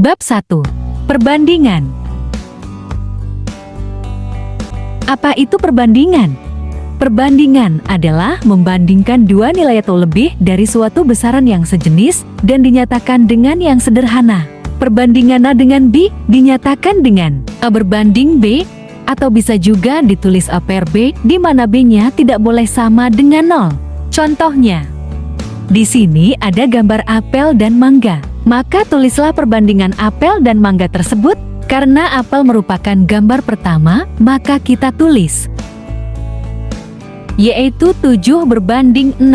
Bab 1. Perbandingan. Apa itu perbandingan? Perbandingan adalah membandingkan dua nilai atau lebih dari suatu besaran yang sejenis dan dinyatakan dengan yang sederhana. Perbandingan A dengan B dinyatakan dengan A berbanding B, atau bisa juga ditulis A per B, di mana B-nya tidak boleh sama dengan 0. Contohnya, di sini ada gambar apel dan mangga. Maka tulislah perbandingan apel dan mangga tersebut. Karena apel merupakan gambar pertama, maka kita tulis yaitu 7 berbanding 6.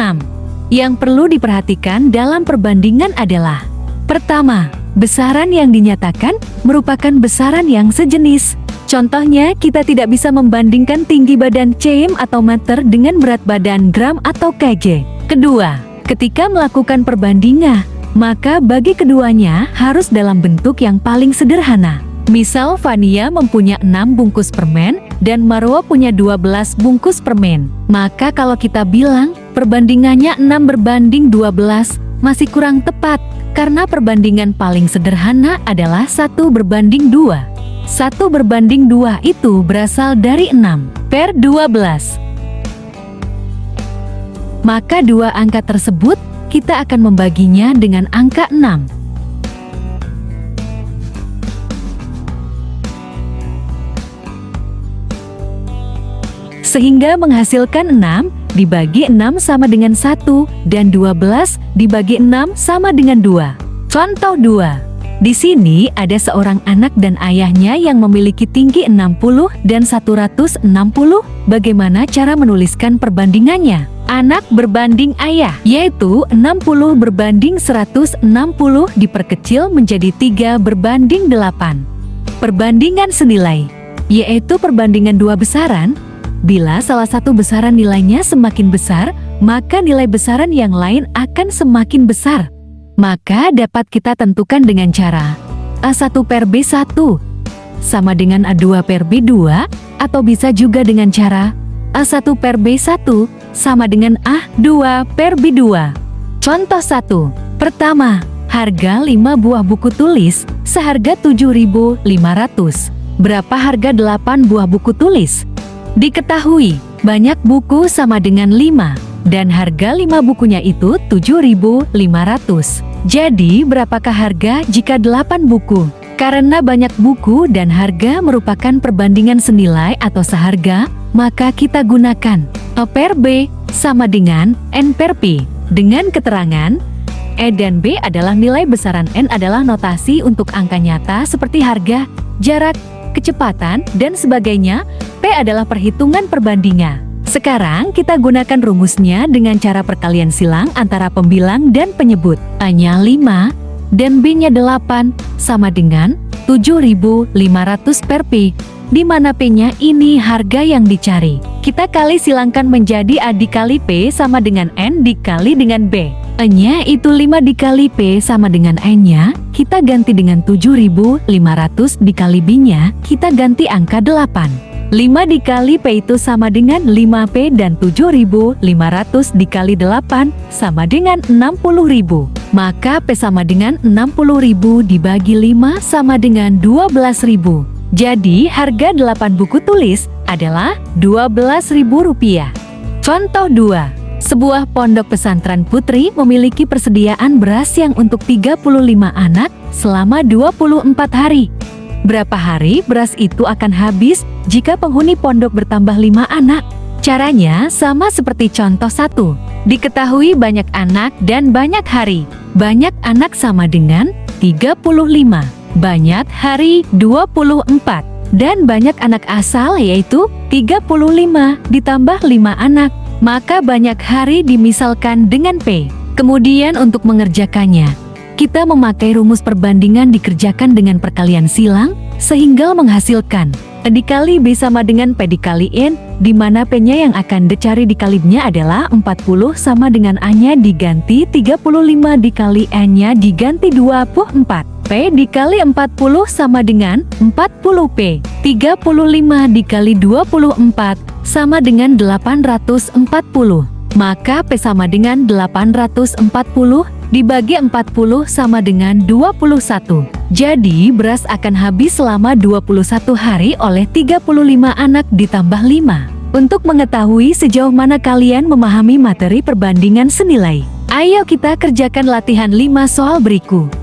Yang perlu diperhatikan dalam perbandingan adalah: pertama, besaran yang dinyatakan merupakan besaran yang sejenis. Contohnya, kita tidak bisa membandingkan tinggi badan cm atau meter dengan berat badan gram atau kg. Kedua, ketika melakukan perbandingan, maka bagi keduanya harus dalam bentuk yang paling sederhana. Misal Fania mempunyai 6 bungkus permen dan Marwa punya 12 bungkus permen. Maka kalau kita bilang perbandingannya 6 berbanding 12 masih kurang tepat, karena perbandingan paling sederhana adalah 1 berbanding 2. 1 berbanding 2 itu berasal dari 6 per 12. Maka dua angka tersebut kita akan membaginya dengan angka 6. Sehingga menghasilkan 6 dibagi 6 sama dengan 1, dan 12 dibagi 6 sama dengan 2. Contoh 2. Di sini ada seorang anak dan ayahnya yang memiliki tinggi 60 dan 160. Bagaimana cara menuliskan perbandingannya? Anak berbanding ayah, yaitu 60 berbanding 160 diperkecil menjadi 3 berbanding 8. Perbandingan senilai, yaitu perbandingan dua besaran. Bila salah satu besaran nilainya semakin besar, maka nilai besaran yang lain akan semakin besar. Maka dapat kita tentukan dengan cara A1 per B1 sama dengan A2 per B2, atau bisa juga dengan cara A1 per B1 sama dengan A2 per B2. Contoh 1. Pertama, harga 5 buah buku tulis seharga 7.500. Berapa harga 8 buah buku tulis? Diketahui, banyak buku sama dengan 5, dan harga 5 bukunya itu 7.500. Jadi, berapakah harga jika 8 buku? Karena banyak buku dan harga merupakan perbandingan senilai atau seharga, maka kita gunakan A per B sama dengan N per P. Dengan keterangan, E dan B adalah nilai besaran, N adalah notasi untuk angka nyata seperti harga, jarak, kecepatan, dan sebagainya. P adalah perhitungan perbandingan. Sekarang kita gunakan rumusnya dengan cara perkalian silang antara pembilang dan penyebut. A-nya 5 dan B-nya 8 sama dengan 7.500 per P, di mana P-nya ini harga yang dicari. Kita kali silangkan menjadi A dikali P sama dengan N dikali dengan B. E-nya itu 5 dikali P sama dengan N-nya, kita ganti dengan 7.500 dikali B-nya, kita ganti angka 8. 5 dikali P itu sama dengan 5P, dan 7.500 dikali 8 sama dengan 60.000. Maka P sama dengan 60.000 dibagi 5 sama dengan 12.000. Jadi harga 8 buku tulis adalah Rp12.000. Contoh 2. Sebuah pondok pesantren putri memiliki persediaan beras yang untuk 35 anak selama 24 hari. Berapa hari beras itu akan habis jika penghuni pondok bertambah 5 anak? Caranya sama seperti contoh 1. Diketahui banyak anak dan banyak hari. Banyak anak sama dengan 35. Banyak hari 24. Dan banyak anak asal yaitu 35 ditambah 5 anak. Maka banyak hari dimisalkan dengan P. Kemudian untuk mengerjakannya, kita memakai rumus perbandingan dikerjakan dengan perkalian silang, sehingga menghasilkan A dikali B sama dengan P dikali N, di mana P-nya yang akan dicari dikalinya adalah 40 sama dengan A-nya diganti 35 dikali N-nya diganti 24. P dikali 40 sama dengan 40P. 35 dikali 24 sama dengan 840. Maka P sama dengan 840 dibagi 40 sama dengan 21. Jadi beras akan habis selama 21 hari oleh 35 anak ditambah 5. Untuk mengetahui sejauh mana kalian memahami materi perbandingan senilai, ayo kita kerjakan latihan 5 soal berikut.